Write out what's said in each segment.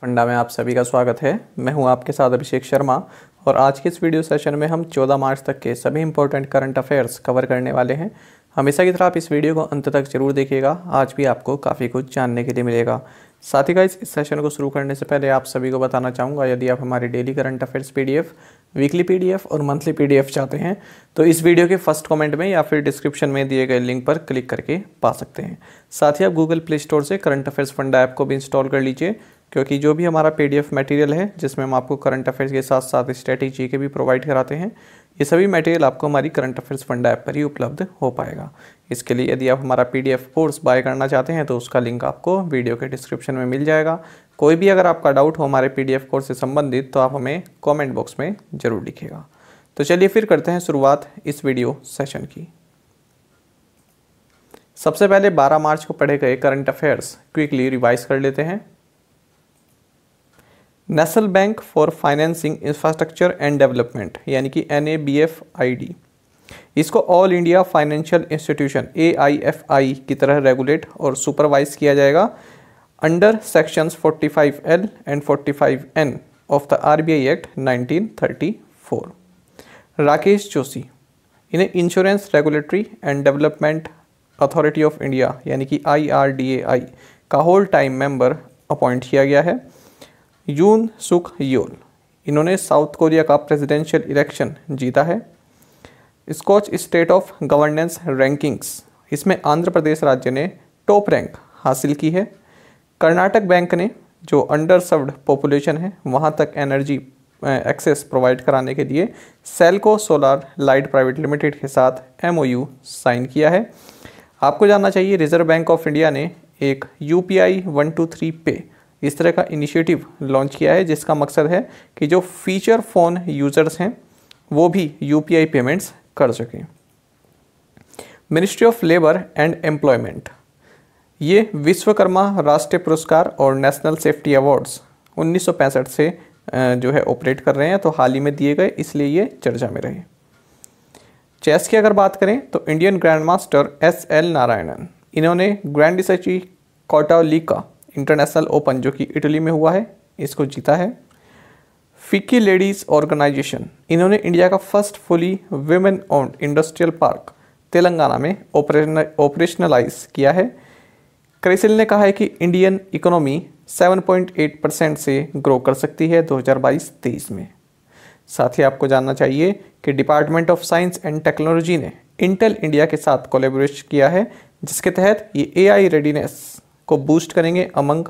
फंडा में आप सभी का स्वागत है। मैं हूं आपके साथ अभिषेक शर्मा और आज के इस वीडियो सेशन में हम 14 मार्च तक के सभी इंपॉर्टेंट करंट अफेयर्स कवर करने वाले हैं। हमेशा की तरह आप इस वीडियो को अंत तक जरूर देखिएगा, आज भी आपको काफ़ी कुछ जानने के लिए मिलेगा। साथ ही गाइस इस सेशन को शुरू करने से पहले आप सभी को बताना चाहूँगा, यदि आप हमारी daily current affairs PDF, weekly PDF और मंथली PDF चाहते हैं तो इस वीडियो के फर्स्ट कमेंट में या फिर डिस्क्रिप्शन में दिए गए लिंक पर क्लिक करके पा सकते हैं। साथ ही आप गूगल प्ले स्टोर से करंट अफेयर्स फंडा ऐप को भी इंस्टॉल कर लीजिए, क्योंकि जो भी हमारा PDF मटेरियल है जिसमें हम आपको करंट अफेयर्स के साथ साथ स्ट्रेटेजी के भी प्रोवाइड कराते हैं, ये सभी मटेरियल आपको हमारी करंट अफेयर्स फंडा ऐप पर ही उपलब्ध हो पाएगा। इसके लिए यदि आप हमारा PDF कोर्स बाय करना चाहते हैं तो उसका लिंक आपको वीडियो के डिस्क्रिप्शन में मिल जाएगा। कोई भी अगर आपका डाउट हो हमारे PDF कोर्स से संबंधित तो आप हमें कॉमेंट बॉक्स में ज़रूर लिखिएगा। तो चलिए फिर करते हैं शुरुआत इस वीडियो सेशन की। सबसे पहले 12 मार्च को पढ़े गए करंट अफेयर्स क्विकली रिवाइज कर लेते हैं। National Bank for Financing Infrastructure and Development यानी कि NABFID, इसको All India Financial Institution AIFI की तरह रेगुलेट और सुपरवाइज किया जाएगा under sections 45L and 45N of the RBI Act 1934। Rakesh Joshi, इन्हें Insurance Regulatory and Development Authority of India यानी कि IRDAI का होल टाइम मेंबर अपॉइंट किया गया है। यून सुक योल, इन्होंने साउथ कोरिया का प्रेसिडेंशियल इलेक्शन जीता है। Skoch state of governance rankings, इसमें आंध्र प्रदेश राज्य ने टॉप रैंक हासिल की है। कर्नाटक बैंक ने जो अंडर सर्व्ड पॉपुलेशन है वहां तक एनर्जी एक्सेस प्रोवाइड कराने के लिए SELCO solar light private limited के साथ MOU साइन किया है। आपको जानना चाहिए रिजर्व बैंक ऑफ इंडिया ने एक UPI 123 पे इस तरह का इनिशिएटिव लॉन्च किया है, जिसका मकसद है कि जो फीचर फ़ोन यूज़र्स हैं वो भी UPI पेमेंट्स कर सकें। Ministry of labour and employment, ये विश्वकर्मा राष्ट्रीय पुरस्कार और नेशनल सेफ्टी अवार्ड्स 1965 से जो है ऑपरेट कर रहे हैं, तो हाल ही में दिए गए इसलिए ये चर्चा में रहे। चेस की अगर बात करें तो Indian grand master SL Narayanan, इन्होंने ग्रैंड डिसची कॉटालिका इंटरनेशनल ओपन जो कि इटली में हुआ है इसको जीता है। फिक्की लेडीज़ ऑर्गेनाइजेशन, इन्होंने इंडिया का first fully women owned industrial park Telangana में ऑपरेशनलाइज किया है। क्रिसिल ने कहा है कि इंडियन इकोनॉमी 7.8% से ग्रो कर सकती है 2022-23 में। साथ ही आपको जानना चाहिए कि department of science and technology ने इंटेल इंडिया के साथ कोलैबोरेट किया है, जिसके तहत ये AI रेडीनेस को बूस्ट करेंगे अमंग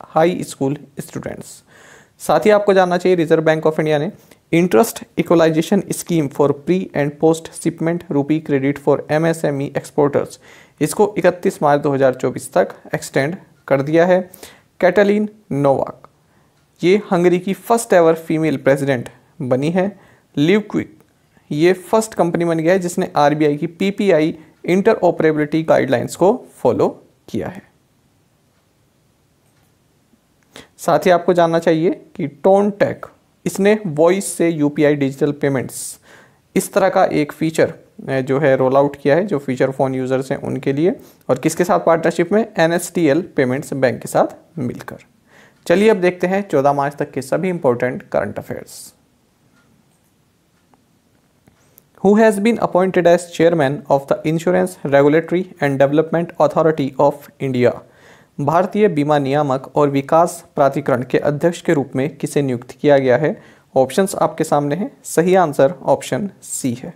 हाई स्कूल स्टूडेंट्स। साथ ही आपको जानना चाहिए रिजर्व बैंक ऑफ इंडिया ने interest equalisation scheme for pre and post shipment rupee credit for MSME exporters, इसको 31 मार्च 2024 तक एक्सटेंड कर दिया है। कैटलीन नोवाक, ये हंगरी की फर्स्ट एवर फीमेल प्रेसिडेंट बनी है। लिव क्विक, ये फर्स्ट कंपनी बन गया है जिसने RBI की PPI इंटरऑपरेबिलिटी गाइडलाइंस को फॉलो किया है। साथ ही आपको जानना चाहिए कि टोन टेक, इसने वॉइस से UPI डिजिटल पेमेंट्स इस तरह का एक फीचर जो है रोल आउट किया है, जो फीचर फ़ोन यूज़र्स हैं उनके लिए, और किसके साथ पार्टनरशिप में, NSTL पेमेंट्स बैंक के साथ मिलकर। चलिए अब देखते हैं 14 मार्च तक के सभी important current affairs. Who has been appointed as chairman of the Insurance Regulatory and Development Authority of India? भारतीय बीमा नियामक और विकास प्राधिकरण के अध्यक्ष के रूप में किसे नियुक्त किया गया है? ऑप्शंस आपके सामने हैं, सही आंसर ऑप्शन C है।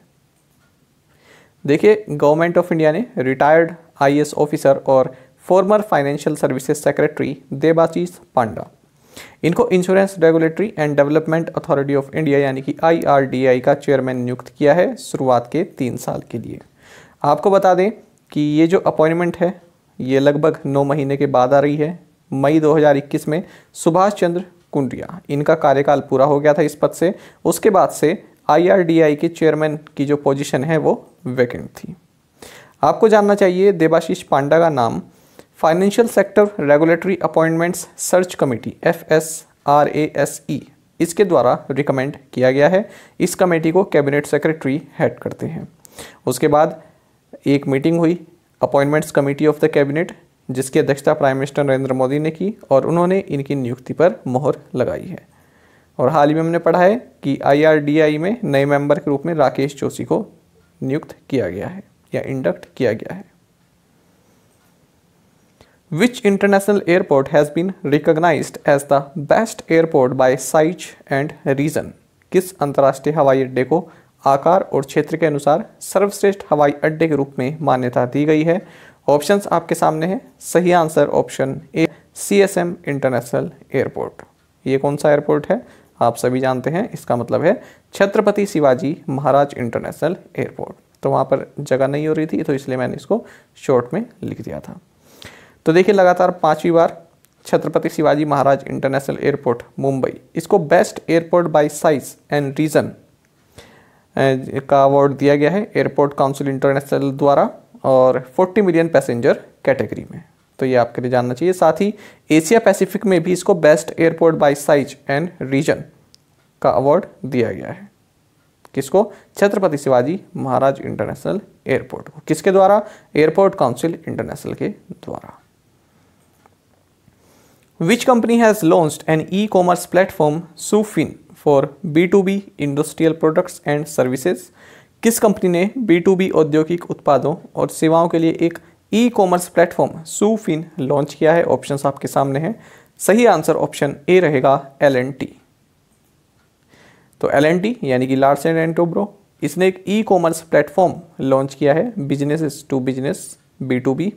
देखिए, गवर्नमेंट ऑफ इंडिया ने रिटायर्ड IAS ऑफिसर और former financial services secretary Debashish Panda, इनको Insurance Regulatory and Development Authority of India यानी कि IRDAI का चेयरमैन नियुक्त किया है शुरुआत के 3 साल के लिए। आपको बता दें कि ये जो अपॉइंटमेंट है ये लगभग 9 महीने के बाद आ रही है। मई 2021 में सुभाष चंद्र कुंडिया, इनका कार्यकाल पूरा हो गया था इस पद से, उसके बाद से IRDAI के चेयरमैन की जो पोजीशन है वो वैकेंट थी। आपको जानना चाहिए देबाशीष पांडा का नाम financial sector regulatory appointments search committee FSRASE इसके द्वारा रिकमेंड किया गया है। इस कमेटी को कैबिनेट सेक्रेटरी हेड करते हैं। उसके बाद एक मीटिंग हुई appointments committee of the cabinet, जिसकी अध्यक्षता प्राइम मिनिस्टर नरेंद्र मोदी ने की और उन्होंने इनकी नियुक्ति पर मोहर लगाई है। और हाल ही में हमने पढ़ा है कि IRDAI में नए मेंबर के रूप में राकेश जोशी को नियुक्त किया गया है या इंडक्ट किया गया है। Which international airport has been recognized as the best airport by size and region? किस अंतर्राष्ट्रीय हवाई अड्डे को आकार और क्षेत्र के अनुसार सर्वश्रेष्ठ हवाई अड्डे के रूप में मान्यता दी गई है? ऑप्शंस आपके सामने हैं। सही answer option A CSM international airport. ये कौन सा एयरपोर्ट है आप सभी जानते हैं, इसका मतलब है छत्रपति शिवाजी महाराज इंटरनेशनल एयरपोर्ट। तो वहाँ पर जगह नहीं हो रही थी तो इसलिए मैंने इसको शॉर्ट में लिख दिया था। तो देखिए लगातार 5वीं बार छत्रपति शिवाजी महाराज इंटरनेशनल एयरपोर्ट मुंबई, इसको best airport by size and region का अवार्ड दिया गया है एयरपोर्ट काउंसिल इंटरनेशनल द्वारा और 40 मिलियन पैसेंजर कैटेगरी में। तो ये आपके लिए जानना चाहिए। साथ ही एशिया पैसिफिक में भी इसको best airport by size and region का अवार्ड दिया गया है। किसको? छत्रपति शिवाजी महाराज इंटरनेशनल एयरपोर्ट को। किसके द्वारा? एयरपोर्ट काउंसिल इंटरनेशनल के द्वारा। Which company has launched an e-commerce platform SuFin for B2B industrial products and services? किस कंपनी ने B2B औद्योगिक उत्पादों और सेवाओं के लिए एक ई-कॉमर्स प्लेटफॉर्म SuFin लॉन्च किया है? ऑप्शंस आपके सामने हैं। सही आंसर ऑप्शन ए रहेगा L&T। तो L&T यानी कि लार्सन एंड टुब्रो, इसने एक ई-कॉमर्स प्लेटफॉर्म लॉन्च किया है business to business B2B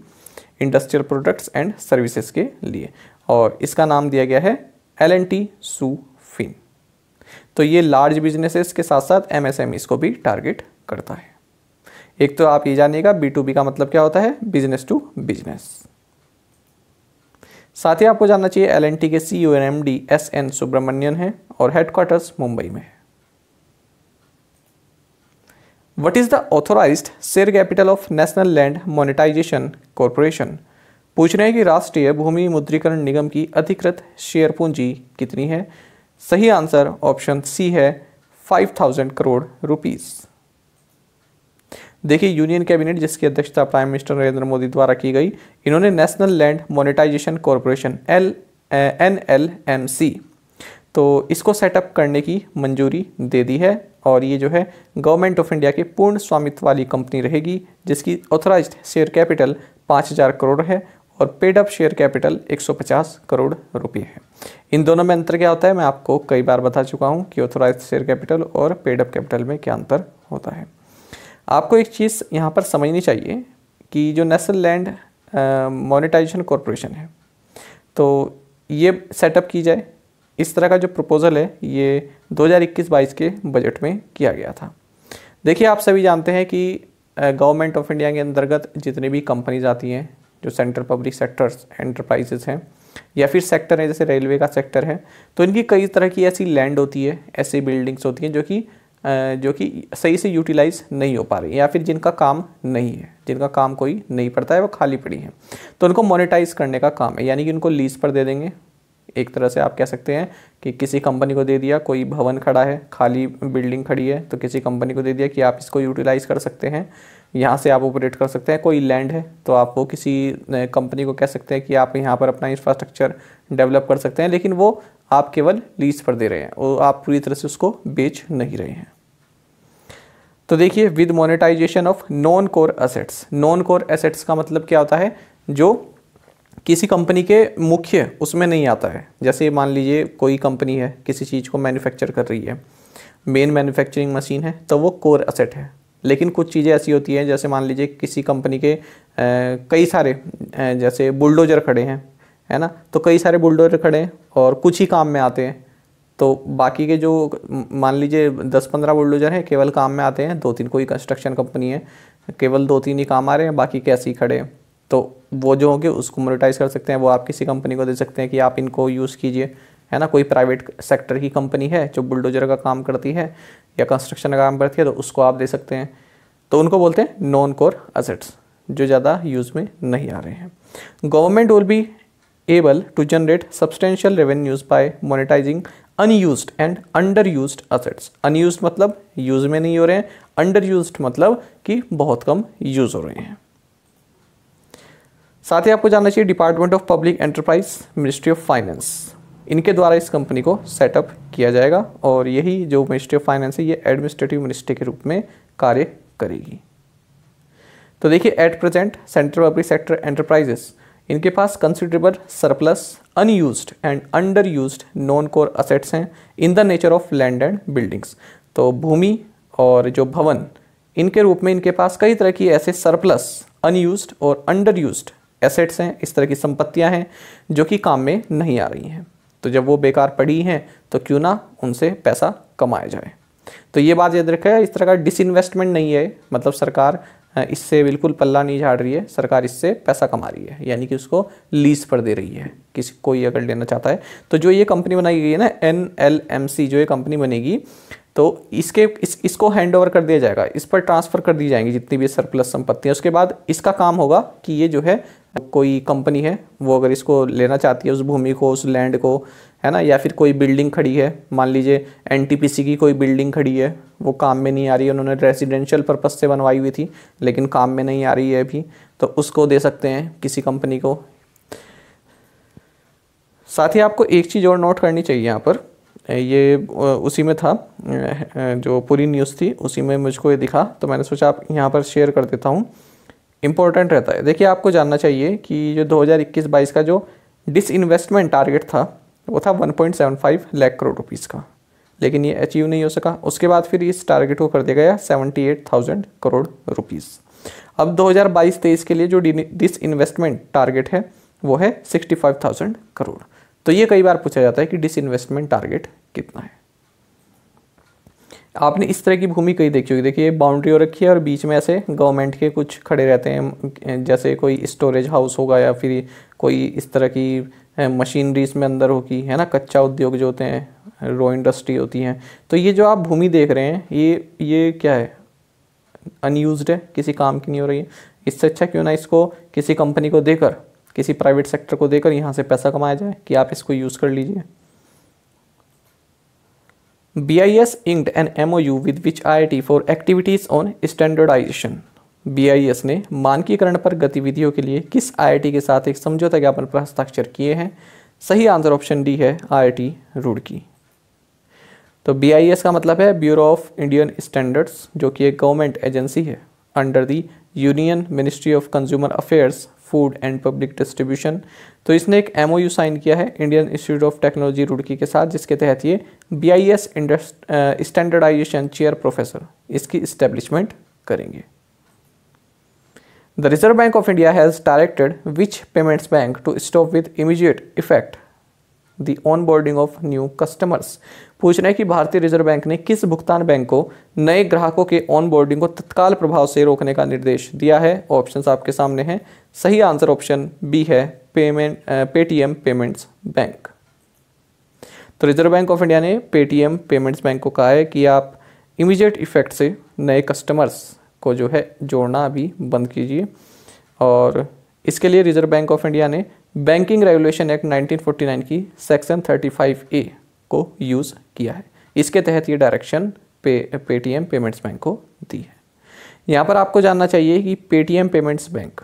industrial products and services के लिए और इसका नाम दिया गया है L&T SuFin। तो ये लार्ज बिजनेसेस के साथ साथ MSMEs को भी टारगेट करता है। एक तो आप ये जानिएगा B2B का मतलब क्या होता है, बिजनेस टू बिजनेस। साथ ही आपको जानना चाहिए L&T के CEO and MD SN Subramanian है और हेडक्वार्टर्स मुंबई में है। What is the authorized share capital of National Land Monetization Corporation? पूछ रहे हैं कि राष्ट्रीय भूमि मुद्रीकरण निगम की अधिकृत शेयर पूंजी कितनी है? सही आंसर ऑप्शन सी है 5000 करोड़ रुपीस। देखिए यूनियन कैबिनेट जिसकी अध्यक्षता प्राइम मिनिस्टर नरेंद्र मोदी द्वारा की गई, इन्होंने national land monetisation corporation NLMC तो इसको सेटअप करने की मंजूरी दे दी है और ये जो है गवर्नमेंट ऑफ इंडिया के पूर्ण स्वामित्व वाली कंपनी रहेगी जिसकी ऑथराइज्ड शेयर कैपिटल 5000 करोड़ है और paid up share capital 150 crore रुपए है। इन दोनों में अंतर क्या होता है मैं आपको कई बार बता चुका हूँ कि ऑथराइज्ड शेयर कैपिटल और पेड अप कैपिटल में क्या अंतर होता है। आपको एक चीज़ यहाँ पर समझनी चाहिए कि जो नेशनल लैंड मोनेटाइजेशन कॉरपोरेशन है तो ये सेटअप की जाए, इस तरह का जो प्रपोज़ल है ये 2021-22 के बजट में किया गया था। देखिए आप सभी जानते हैं कि गवर्नमेंट ऑफ इंडिया के अंतर्गत जितनी भी कंपनीज आती हैं जो सेंट्रल पब्लिक सेक्टर्स एंटरप्राइजेस हैं या फिर सेक्टर है जैसे रेलवे का सेक्टर है, तो इनकी कई तरह की ऐसी लैंड होती है, ऐसी बिल्डिंग्स होती हैं जो कि सही से यूटिलाइज नहीं हो पा रही या फिर जिनका काम नहीं है, जिनका काम कोई नहीं पड़ता है, वो खाली पड़ी हैं, तो उनको मोनेटाइज करने का काम है, यानी कि उनको लीज पर दे देंगे। एक तरह से आप कह सकते हैं कि किसी कंपनी को दे दिया, कोई भवन खड़ा है, खाली बिल्डिंग खड़ी है, तो किसी कंपनी को दे दिया कि आप इसको यूटिलाइज़ कर सकते हैं, यहाँ से आप ऑपरेट कर सकते हैं। कोई लैंड है तो आप वो किसी कंपनी को कह सकते हैं कि आप यहाँ पर अपना इंफ्रास्ट्रक्चर डेवलप कर सकते हैं, लेकिन वो आप केवल लीज पर दे रहे हैं, वो आप पूरी तरह से उसको बेच नहीं रहे हैं। तो देखिए with monetisation of non core assets, non core assets का मतलब क्या होता है, जो किसी कंपनी के मुख्य उसमें नहीं आता है। जैसे मान लीजिए कोई कंपनी है किसी चीज़ को मैन्युफैक्चर कर रही है, मेन मैन्युफैक्चरिंग मशीन है, तो वो कोर एसेट है। लेकिन कुछ चीज़ें ऐसी होती हैं जैसे मान लीजिए किसी कंपनी के कई सारे जैसे बुलडोजर खड़े हैं, है ना, तो कई सारे बुलडोजर खड़े हैं और कुछ ही काम में आते हैं, तो बाकी के जो मान लीजिए 10-15 बुलडोजर हैं केवल काम में आते हैं, 2-3 कोई कंस्ट्रक्शन कंपनी है केवल 2-3 ही काम आ रहे हैं, बाकी कैसे ही खड़े हैं, तो वो जो होंगे उसको मोनेटाइज कर सकते हैं, वो आप किसी कंपनी को दे सकते हैं कि आप इनको यूज़ कीजिए, है ना। कोई प्राइवेट सेक्टर की कंपनी है जो बुलडोजर का काम करती है या कंस्ट्रक्शन का काम करती है, तो उसको आप दे सकते हैं, तो उनको बोलते हैं नॉन कोर एसेट्स, जो ज़्यादा यूज़ में नहीं आ रहे हैं। Government will be able to generate substantial revenues by monetising unused and under used assets. Unused मतलब यूज़ में नहीं हो रहे हैं, अंडर यूज्ड मतलब कि बहुत कम यूज़ हो रहे हैं। साथ ही आपको जानना चाहिए department of public enterprise, ministry of finance, इनके द्वारा इस कंपनी को सेटअप किया जाएगा और यही जो मिनिस्ट्री ऑफ फाइनेंस है ये एडमिनिस्ट्रेटिव मिनिस्ट्री के रूप में कार्य करेगी। तो देखिए at present central public sector enterprises, इनके पास considerable surplus unused and under used non core assets हैं in the nature of land and buildings. तो भूमि और जो भवन, इनके रूप में इनके पास कई तरह की ऐसे सरप्लस, अनयूज्ड और अंडर यूज्ड एसेट्स हैं, इस तरह की संपत्तियां हैं जो कि काम में नहीं आ रही हैं। तो जब वो बेकार पड़ी हैं तो क्यों ना उनसे पैसा कमाया जाए। तो ये बात याद रखें, इस तरह का डिसइन्वेस्टमेंट नहीं है, मतलब सरकार इससे बिल्कुल पल्ला नहीं झाड़ रही है, सरकार इससे पैसा कमा रही है, यानी कि उसको लीज पर दे रही है किसी कोई अगर लेना चाहता है। तो जो ये कंपनी बनाई गई है ना NLMC, जो ये कंपनी बनेगी तो इसको हैंड ओवर कर दिया जाएगा, इस पर ट्रांसफ़र कर दी जाएंगी जितनी भी सरप्लस संपत्तियाँ। उसके बाद इसका काम होगा कि ये जो है कोई कंपनी है वो अगर इसको लेना चाहती है, उस भूमि को, उस लैंड को, है ना, या फिर कोई बिल्डिंग खड़ी है, मान लीजिए NTPC की कोई बिल्डिंग खड़ी है, वो काम में नहीं आ रही है, उन्होंने रेजिडेंशियल पर्पस से बनवाई हुई थी लेकिन काम में नहीं आ रही है अभी, तो उसको दे सकते हैं किसी कंपनी को। साथ ही आपको एक चीज़ और नोट करनी चाहिए यहाँ पर, ये उसी में था, जो पूरी न्यूज़ थी उसी में मुझको ये दिखा, तो मैंने सोचा आप यहाँ पर शेयर कर देता हूँ, इम्पोर्टेंट रहता है। देखिए आपको जानना चाहिए कि जो 2021-22 का जो डिसइन्वेस्टमेंट टारगेट था वो था 1.75 लाख करोड़ रुपीज़ का, लेकिन ये अचीव नहीं हो सका। उसके बाद फिर इस टारगेट को कर दिया गया 78,000 करोड़ रुपीज़। अब 2022-23 के लिए जो डिसइन्वेस्टमेंट टारगेट है वो है 65,000 करोड़। तो ये कई बार पूछा जाता है कि डिसइन्वेस्टमेंट टारगेट कितना है। आपने इस तरह की भूमि कहीं देखी होगी, देखिए बाउंड्री हो रखी है और बीच में ऐसे गवर्नमेंट के कुछ खड़े रहते हैं, जैसे कोई स्टोरेज हाउस होगा या फिर कोई इस तरह की मशीनरी इसमें अंदर होगी, है ना, कच्चा उद्योग जो होते हैं, रॉ इंडस्ट्री होती हैं। तो ये जो आप भूमि देख रहे हैं ये क्या है, अनयूज्ड है, किसी काम की नहीं हो रही है। इससे अच्छा क्यों ना इसको किसी कंपनी को देकर, किसी प्राइवेट सेक्टर को देकर यहाँ से पैसा कमाया जाए कि आप इसको यूज़ कर लीजिए। BIS inked an MOU with which IIT for activities on standardization। BIS ने मानकीकरण पर गतिविधियों के लिए किस IIT के साथ एक समझौता ज्ञापन पर हस्ताक्षर किए हैं? सही आंसर ऑप्शन डी है, IIT रुड़की। तो BIS का मतलब है ब्यूरो ऑफ इंडियन स्टैंडर्ड्स, जो कि एक गवर्नमेंट एजेंसी है under the union ministry of consumer affairs, food and public distribution. तो इसने एक MOU साइन किया है Indian Institute of Technology Roorkee के साथ, जिसके तहत ये BIS स्टैंडर्डाइजेशन चेयर प्रोफेसर इसकी इस्टेब्लिशमेंट करेंगे। The Reserve Bank of India has directed which payments bank to stop with immediate effect the onboarding of new customers. पूछना है कि भारतीय रिजर्व बैंक ने किस भुगतान बैंक को नए ग्राहकों के ऑनबोर्डिंग को तत्काल प्रभाव से रोकने का निर्देश दिया है? ऑप्शंस आपके सामने हैं। सही आंसर ऑप्शन बी है, पेटीएम पेमेंट्स बैंक। तो रिजर्व बैंक ऑफ इंडिया ने पेटीएम पेमेंट्स बैंक को कहा है कि आप इमीडिएट इफेक्ट से नए कस्टमर्स को जो है जोड़ना अभी बंद कीजिए, और इसके लिए रिजर्व बैंक ऑफ इंडिया ने बैंकिंग रेगुलेशन एक्ट 1949 की सेक्शन 35A को यूज़ किया है। इसके तहत ये डायरेक्शन पेटीएम पेमेंट्स बैंक को दी है। यहाँ पर आपको जानना चाहिए कि पेटीएम पेमेंट्स बैंक,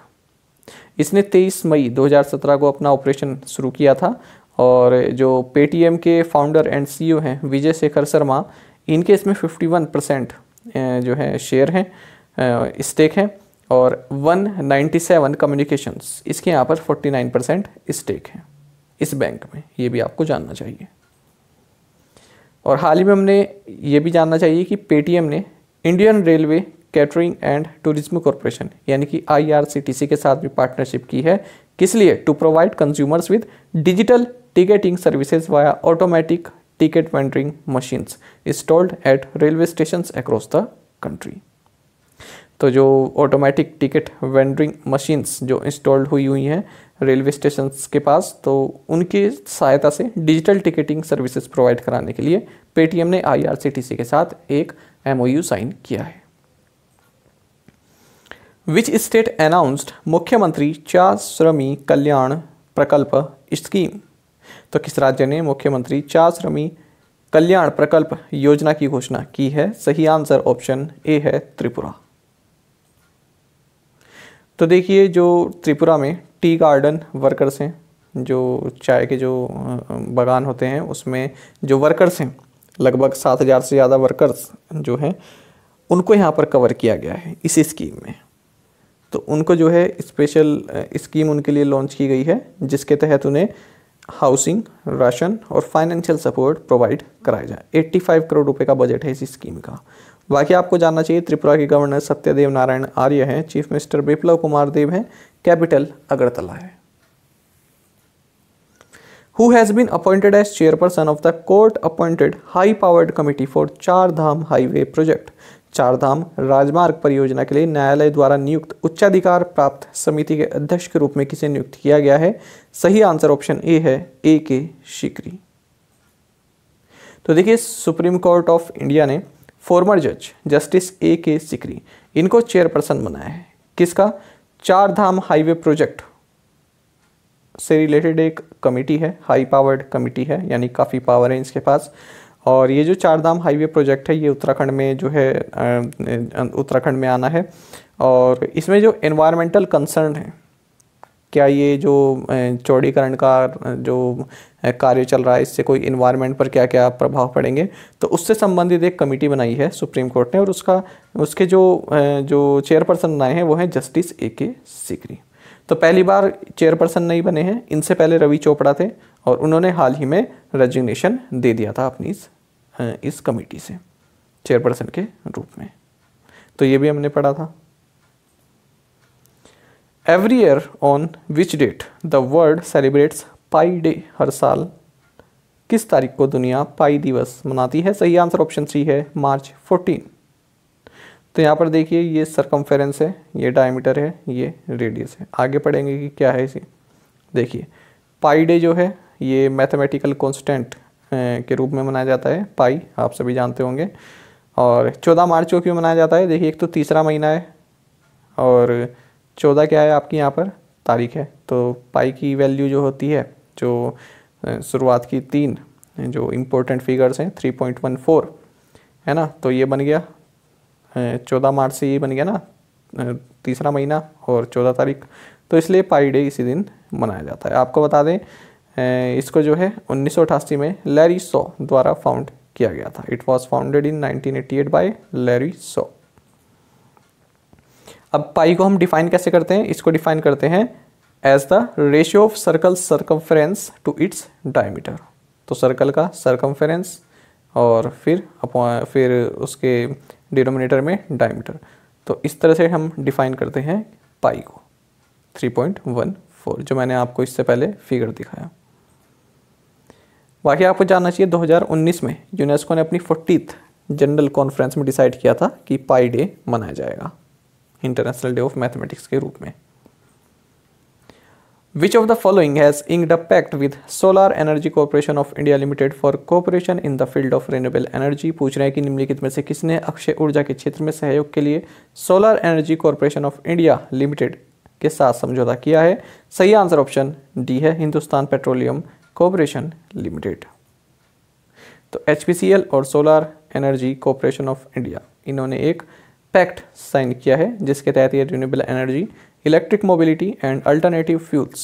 इसने 23 मई 2017 को अपना ऑपरेशन शुरू किया था, और जो पेटीएम के फाउंडर एंड CEO हैं विजय शेखर शर्मा, इनके इसमें 51% जो है शेयर हैं, स्टेक हैं, और 197 कम्युनिकेशंस, इसके यहाँ पर 49% स्टेक हैं इस बैंक में, ये भी आपको जानना चाहिए। और हाल ही में हमने ये भी जानना चाहिए कि पेटीएम ने Indian railway catering and tourism corporation यानी कि IRCTC के साथ भी पार्टनरशिप की है। किस लिए? To provide consumers with digital ticketing services via automatic ticket vending machines installed at railway stations across the country. तो जो ऑटोमेटिक टिकट वेंडरिंग मशीन्स जो इंस्टॉल्ड हुई हैं रेलवे स्टेशंस के पास, तो उनकी सहायता से डिजिटल टिकटिंग सर्विसेज प्रोवाइड कराने के लिए पेटीएम ने IRCTC के साथ एक MOU साइन किया है। विच स्टेट अनाउंस्ड मुख्यमंत्री 4 श्रमिक कल्याण प्रकल्प स्कीम। तो किस राज्य ने मुख्यमंत्री 4 श्रमिक कल्याण प्रकल्प योजना की घोषणा की है? सही आंसर ऑप्शन ए है, त्रिपुरा। तो देखिए जो त्रिपुरा में टी गार्डन वर्कर्स हैं, जो चाय के जो बागान होते हैं उसमें जो वर्कर्स हैं, लगभग 7,000 से ज़्यादा वर्कर्स जो हैं उनको यहाँ पर कवर किया गया है इसी स्कीम में। तो उनको जो है स्पेशल स्कीम उनके लिए लॉन्च की गई है, जिसके तहत उन्हें हाउसिंग, राशन और फाइनेंशियल सपोर्ट प्रोवाइड कराया जाए। 85 करोड़ रुपए का बजट है इस स्कीम का। बाकी आपको जानना चाहिए त्रिपुरा के गवर्नर सत्यदेव नारायण आर्य हैं, चीफ मिनिस्टर बिप्लब कुमार देव हैं, कैपिटल अगरतला है। Who has been appointed as chairperson of the court-appointed high-powered committee for चार धाम हाईवे प्रोजेक्ट? चार धाम राजमार्ग परियोजना के लिए न्यायालय द्वारा नियुक्त उच्चाधिकार प्राप्त समिति के अध्यक्ष के रूप में किसे नियुक्त किया गया है? सही आंसर ऑप्शन ए है, ए के सीकरी। तो देखिए, सुप्रीम कोर्ट ऑफ इंडिया ने फॉर्मर जज जस्टिस ए के सीकरी इनको चेयरपर्सन बनाया है। किसका? चार धाम हाईवे प्रोजेक्ट से रिलेटेड एक कमेटी है, हाई पावर्ड कमेटी है, यानी काफ़ी पावर है इसके पास। और ये जो चार धाम हाईवे प्रोजेक्ट है ये उत्तराखंड में जो है उत्तराखंड में आना है। और इसमें जो एनवायरमेंटल कंसर्न है, क्या ये जो चौड़ीकरण का जो कार्य चल रहा है इससे कोई इन्वायरमेंट पर क्या क्या प्रभाव पड़ेंगे, तो उससे संबंधित एक कमेटी बनाई है सुप्रीम कोर्ट ने। और उसके जो चेयरपर्सन बनाए हैं वो हैं जस्टिस ए के सीकरी। तो पहली बार चेयरपर्सन नहीं बने हैं, इनसे पहले रवि चोपड़ा थे और उन्होंने हाल ही में रेजिग्नेशन दे दिया था अपनी इस कमेटी से चेयरपर्सन के रूप में। तो ये भी हमने पढ़ा था। Every year on which date the world celebrates pi day? हर साल किस तारीख को दुनिया पाई दिवस मनाती है? सही आंसर ऑप्शन सी है, मार्च 14। तो यहाँ पर देखिए, ये सरकमफेरेंस है, ये डायमीटर है, ये रेडियस है। आगे पढ़ेंगे कि क्या है इसे। देखिए, पाई डे जो है ये मैथमेटिकल कांस्टेंट के रूप में मनाया जाता है। पाई आप सभी जानते होंगे। और 14 मार्च को क्यों मनाया जाता है? देखिए, एक तो तीसरा महीना है और 14 क्या है आपकी यहाँ पर तारीख है। तो पाई की वैल्यू जो होती है, जो शुरुआत की 3 जो इम्पोर्टेंट फिगर्स हैं 3.14 है ना, तो ये बन गया 14 मार्च से, ये बन गया ना तीसरा महीना और 14 तारीख। तो इसलिए पाई डे इसी दिन मनाया जाता है। आपको बता दें इसको जो है 1988 में लैरी सॉ द्वारा फाउंड किया गया था। It was founded in 1988 by Larry Shaw. अब पाई को हम डिफाइन कैसे करते हैं? इसको डिफाइन करते हैं as the ratio of circle circumference to its diameter. तो सर्कल का सर्कमफेरेंस और फिर उसके डिनोमिनेटर में डायमीटर। तो इस तरह से हम डिफाइन करते हैं पाई को 3.14, जो मैंने आपको इससे पहले फिगर दिखाया। बाकी आपको जानना चाहिए 2019 में यूनेस्को ने अपनी 40th जनरल कॉन्फ्रेंस में डिसाइड किया था कि पाई डे मनाया जाएगा इंटरनेशनल डे ऑफ मैथमेटिक्स के रूप में। Which of the following has inked a pact with Solar Energy Corporation of India Limited for cooperation in the field of renewable energy? पूछ रहे हैं कि निम्नलिखित में से किसने अक्षय ऊर्जा के क्षेत्र में सहयोग के लिए solar energy corporation of India limited के साथ समझौता किया है? सही आंसर ऑप्शन डी है, हिंदुस्तान पेट्रोलियम कॉरपोरेशन लिमिटेड। तो HPCL और solar energy corporation of India इन्होंने एक पैक्ट साइन किया है जिसके तहत ये renewable energy, electric mobility and alternative fuels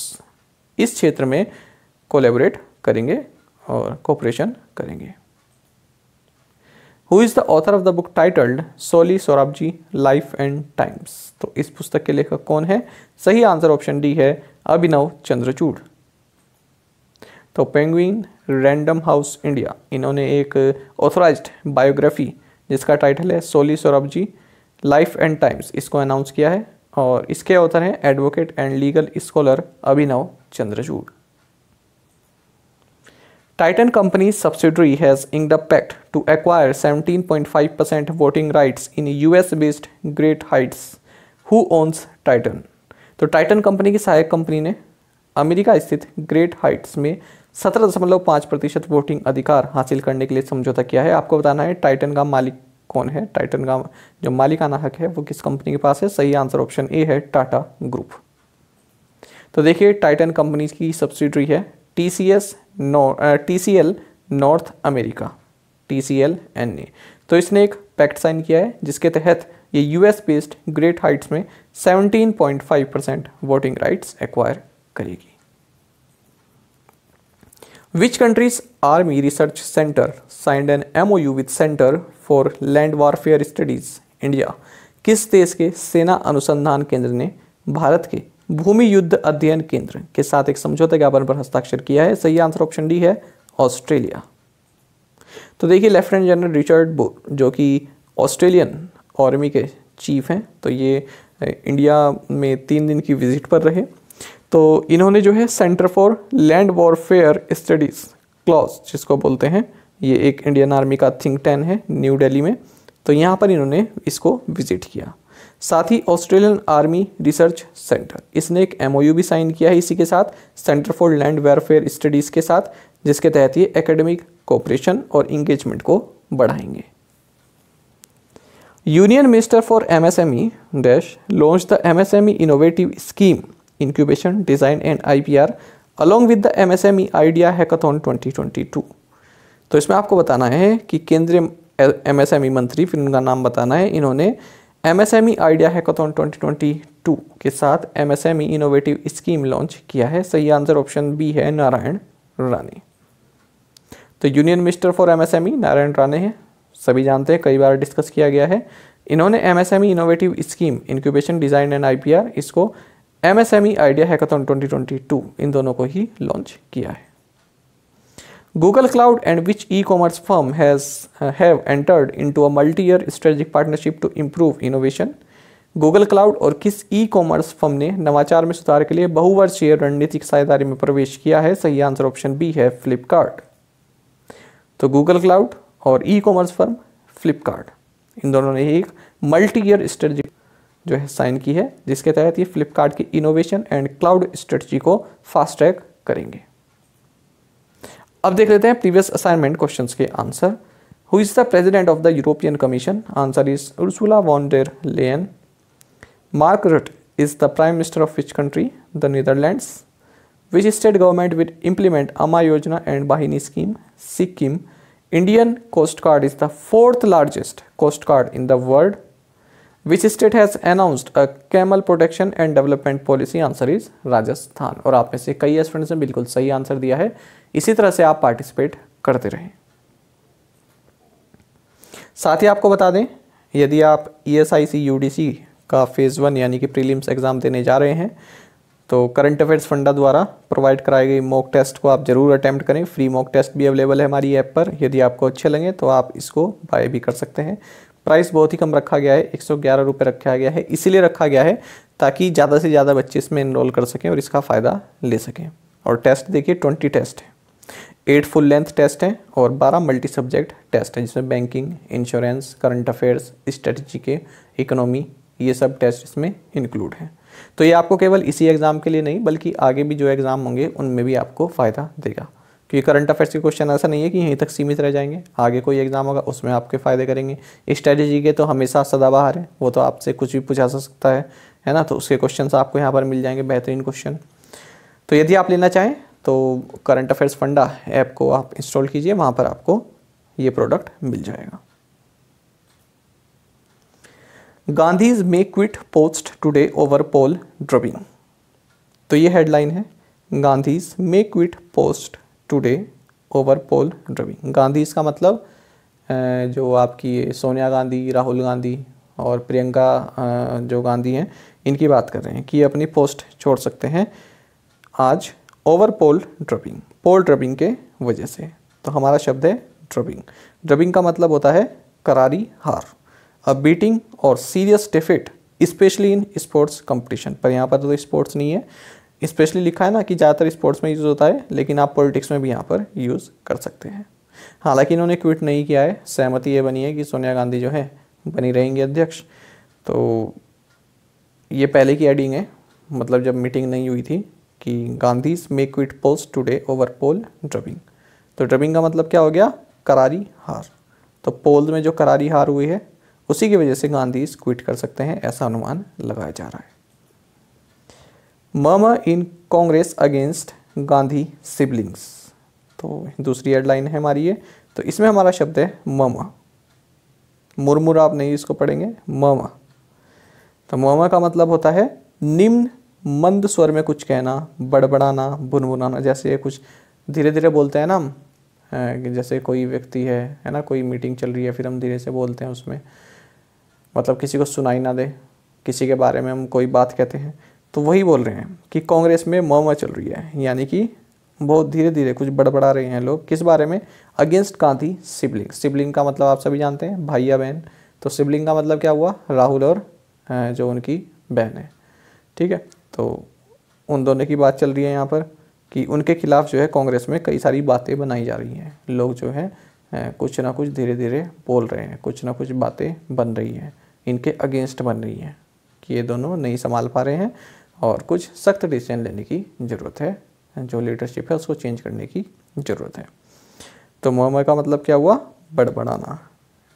इस क्षेत्र में कोलैबोरेट करेंगे और कोऑपरेशन करेंगे। Who is the author of the book titled Soli Sorabjee life and times? तो इस पुस्तक के लेखक कौन है? सही आंसर ऑप्शन डी है, अभिनव चंद्रचूड़। तो पेंगुइन रैंडम हाउस इंडिया इन्होंने एक ऑथराइज्ड बायोग्राफी जिसका टाइटल है सोली सोराबजी लाइफ एंड टाइम्स इसको अनाउंस किया है और इसके ऑथर हैं advocate and legal scholar Abhinav Chandrachud. Titan Company's subsidiary has inked a pact to acquire 17.5% voting rights in US-based Great Heights. Who owns Titan? तो Titan company की सहायक कंपनी ने अमेरिका स्थित ग्रेट हाइट्स में 17.5% वोटिंग अधिकार हासिल करने के लिए समझौता किया है। आपको बताना है टाइटन का मालिक कौन है, टाइटन का जो मालिकाना हक है वो किस कंपनी के पास है? सही आंसर ऑप्शन ए है, टाटा ग्रुप। तो देखिए, टाइटन कंपनी की सब्सिडरी है TCL north America, TCL NA। तो इसने एक पैक्ट साइन किया है जिसके तहत ये यूएस बेस्ड ग्रेट हाइट्स में 17.5% वोटिंग राइट्स एक्वायर करेगी। Which country's Army Research Center signed an MOU with Center for Land Warfare Studies India? किस देश के सेना अनुसंधान केंद्र ने भारत के भूमि युद्ध अध्ययन केंद्र के साथ एक समझौता ज्ञापन पर हस्ताक्षर किया है? सही आंसर ऑप्शन डी है, ऑस्ट्रेलिया। तो देखिए लेफ्टिनेंट जनरल रिचर्ड बुक जो कि ऑस्ट्रेलियन आर्मी के चीफ हैं, तो ये इंडिया में 3 दिन की विजिट पर रहे। तो इन्होंने जो है centre for land warfare studies clause जिसको बोलते हैं, ये एक इंडियन आर्मी का थिंक टैंक है न्यू दिल्ली में, तो यहाँ पर इन्होंने इसको विजिट किया। साथ ही ऑस्ट्रेलियन आर्मी रिसर्च सेंटर, इसने एक MOU भी साइन किया है इसी के साथ centre for land warfare studies के साथ, जिसके तहत ये एकेडमिक कोऑपरेशन और इंगेजमेंट को बढ़ाएंगे। Union minister for MSME dash launch the MSME innovative scheme incubation design and IPR along with the MSME idea hackathon 2022। तो इसमें आपको बताना है कि केंद्रीय MSME मंत्री, फिर उनका नाम बताना है, इन्होंने MSME आइडिया हैकाथॉन 2022 के साथ MSME इनोवेटिव स्कीम लॉन्च किया है। सही आंसर ऑप्शन बी है, नारायण राणे। तो union minister for MSME Narayan Rane हैं, सभी जानते हैं, कई बार डिस्कस किया गया है। इन्होंने MSME innovative scheme incubation design and IPR, इसको MSME आइडिया हैकाथॉन 2022, इन दोनों को ही लॉन्च किया है। Google cloud and which e-commerce firm have entered into a multi-year strategic partnership to improve innovation? Google cloud और किस ई-कॉमर्स फर्म ने नवाचार में सुधार के लिए बहुवर्षीय रणनीतिक साझेदारी में प्रवेश किया है? सही आंसर ऑप्शन बी है, फ्लिपकार्ट। तो गूगल क्लाउड और ई-कॉमर्स फर्म फ्लिपकार्ट, इन दोनों ने एक मल्टी-ईयर स्ट्रेटेजिक जो है साइन की है, जिसके तहत ये फ्लिपकार्ट की इनोवेशन एंड क्लाउड स्ट्रेटजी को फास्ट ट्रैक करेंगे। अब देख लेते हैं प्रीवियस असाइनमेंट क्वेश्चंस के answer. Who is the president of the European Commission? Answer is Ursula von der Leyen. Mark Rutte is the prime minister of which country? The Netherlands. Which state government will implement Aama Yojana and Vahini scheme? Sikkim. Indian coast guard is the 4th largest coast guard in the world. Which state has announced a camel protection and development policy? Answer is Rajasthan. और आप में से कई students ने बिल्कुल सही answer दिया है, इसी तरह से आप पार्टिसिपेट करते रहें। साथ ही आपको बता दें, यदि आप ESIC UDC का फेज़ 1 यानी कि प्रीलिम्स एग्जाम देने जा रहे हैं, तो करंट अफेयर्स फंडा द्वारा प्रोवाइड कराई गई मॉक टेस्ट को आप जरूर अटेम्प्ट करें। फ्री मॉक टेस्ट भी अवेलेबल है हमारी ऐप पर, यदि आपको अच्छे लगे तो आप इसको बाय भी कर सकते हैं। प्राइस बहुत ही कम रखा गया है, 111 रुपये रखा गया है। इसीलिए रखा गया है ताकि ज़्यादा से ज़्यादा बच्चे इसमें इनरोल कर सकें और इसका फ़ायदा ले सकें। और टेस्ट देखिए 20 टेस्ट हैं, 8 फुल लेंथ टेस्ट हैं और 12 मल्टी सब्जेक्ट टेस्ट हैं, जिसमें banking, insurance, current affairs, strategy के, इकोनॉमी, ये सब टेस्ट इसमें इंक्लूड हैं। तो ये आपको केवल इसी एग्ज़ाम के लिए नहीं बल्कि आगे भी जो एग्ज़ाम होंगे उनमें भी आपको फ़ायदा देगा, क्योंकि करंट अफेयर्स के क्वेश्चन ऐसा नहीं है कि यहीं तक सीमित रह जाएंगे, आगे कोई एग्जाम होगा उसमें आपके फ़ायदे करेंगे। स्ट्रेटेजी के तो हमेशा सदाबहार है, वो तो आपसे कुछ भी पूछा सकता है ना, तो उसके क्वेश्चंस आपको यहाँ पर मिल जाएंगे, बेहतरीन क्वेश्चन। तो यदि आप लेना चाहें तो करंट अफेयर्स फंडा ऐप को आप इंस्टॉल कीजिए, वहाँ पर आपको ये प्रोडक्ट मिल जाएगा। गांधीज मे क्विट पोस्ट टुडे ओवर पोल ड्रॉपिंग। तो ये हेडलाइन है, गांधीज मे क्विट पोस्ट टुडे ओवर पोल ड्रॉपिंग। गांधी इसका मतलब जो आपकी सोनिया गांधी, राहुल गांधी और प्रियंका जो गांधी हैं, इनकी बात कर रहे हैं कि अपनी पोस्ट छोड़ सकते हैं आज ओवर पोल ड्रॉपिंग, पोल ड्रॉपिंग के वजह से। तो हमारा शब्द है ड्रॉपिंग। ड्रॉपिंग का मतलब होता है करारी हार, अ बीटिंग और serious defeat specially in sports competition. पर यहाँ पर तो स्पोर्ट्स नहीं है, स्पेशली लिखा है ना कि ज़्यादातर स्पोर्ट्स में यूज़ होता है, लेकिन आप पॉलिटिक्स में भी यहाँ पर यूज़ कर सकते हैं। हालांकि इन्होंने क्विट नहीं किया है, सहमति ये बनी है कि सोनिया गांधी जो है बनी रहेंगी अध्यक्ष। तो ये पहले की एडिंग है, मतलब जब मीटिंग नहीं हुई थी कि गांधीज मे क्विट पोस्ट टुडे ओवर पोल ड्रॉपिंग। तो ड्रॉपिंग का मतलब क्या हो गया? करारी हार। तो पोल में जो करारी हार हुई है उसी की वजह से गांधीज क्विट कर सकते हैं, ऐसा अनुमान लगाया जा रहा है। मर्मर इन कांग्रेस अगेंस्ट गांधी सिबलिंग्स। तो दूसरी हेडलाइन है हमारी ये, तो इसमें हमारा शब्द है मर्मर। मुरमुरा आप नहीं इसको पढ़ेंगे, म। तो म का मतलब होता है निम्न मंद स्वर में कुछ कहना, बड़बड़ाना, बुनबुनाना। जैसे कुछ धीरे धीरे बोलते हैं ना हम, कि जैसे कोई व्यक्ति है ना, कोई मीटिंग चल रही है, फिर हम धीरे से बोलते हैं उसमें, मतलब किसी को सुनाई ना दे, किसी के बारे में हम कोई बात कहते हैं, तो वही बोल रहे हैं कि कांग्रेस में म चल रही है, यानी कि बहुत धीरे धीरे कुछ बड़बड़ा रहे हैं लोग। किस बारे में? Against Gandhi sibling. सिबलिंग का मतलब आप सभी जानते हैं, भाई या बहन। तो सिबलिंग का मतलब क्या हुआ? राहुल और जो उनकी बहन है, ठीक है। तो उन दोनों की बात चल रही है यहाँ पर कि उनके खिलाफ जो है कांग्रेस में कई सारी बातें बनाई जा रही हैं। लोग जो है कुछ ना कुछ धीरे धीरे बोल रहे हैं, कुछ ना कुछ बातें बन रही हैं, इनके अगेंस्ट बन रही हैं कि ये दोनों नहीं संभाल पा रहे हैं और कुछ सख्त डिसीजन लेने की ज़रूरत है, जो लीडरशिप है उसको चेंज करने की ज़रूरत है। तो म का मतलब क्या हुआ? बड़बड़ाना,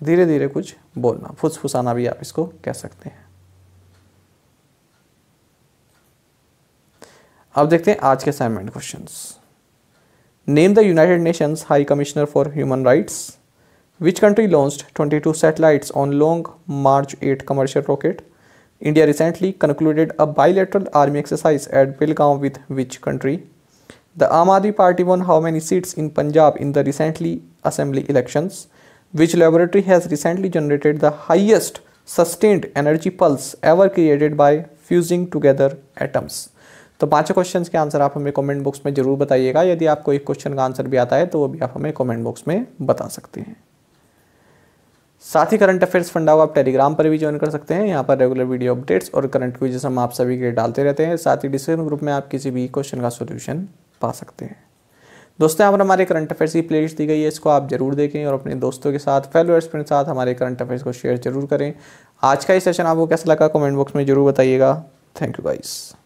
धीरे धीरे कुछ बोलना, फुसफुसाना भी आप इसको कह सकते हैं। अब देखते हैं आज के assignment questions. Name the United Nations high commissioner for human rights. Which country launched 22 satellites on long march 8 commercial rocket. India recently concluded a bilateral army exercise at Belgaum with which country. The Aam Aadmi party won how many seats in Punjab in the recently assembly elections? Which laboratory has recently generated the highest sustained energy pulse ever created by fusing together atoms? तो पांचों questions के answer आप हमें comment box में जरूर बताइएगा। यदि आपको एक क्वेश्चन का आंसर भी आता है तो वो भी आप हमें कमेंट बॉक्स में बता सकते हैं। साथ ही करंट अफेयर्स फंडा को आप टेलीग्राम पर भी ज्वाइन कर सकते हैं। यहाँ पर रेगुलर वीडियो अपडेट्स और करंट क्विज़ेस हम आप सभी के डालते रहते हैं। साथ ही डिस्कशन ग्रुप में आप किसी भी क्वेश्चन का सोल्यूशन पा सकते हैं। दोस्तों, यहाँ पर हमारे करंट अफेयर्स की प्लेलिस्ट दी गई है, इसको आप जरूर देखें और अपने दोस्तों के साथ, फेलो फ्रेंड्स के साथ हमारे करंट अफेयर्स को शेयर जरूर करें। आज का ये सेशन आपको कैसा लगा कमेंट बॉक्स में जरूर बताइएगा। Thank you guys.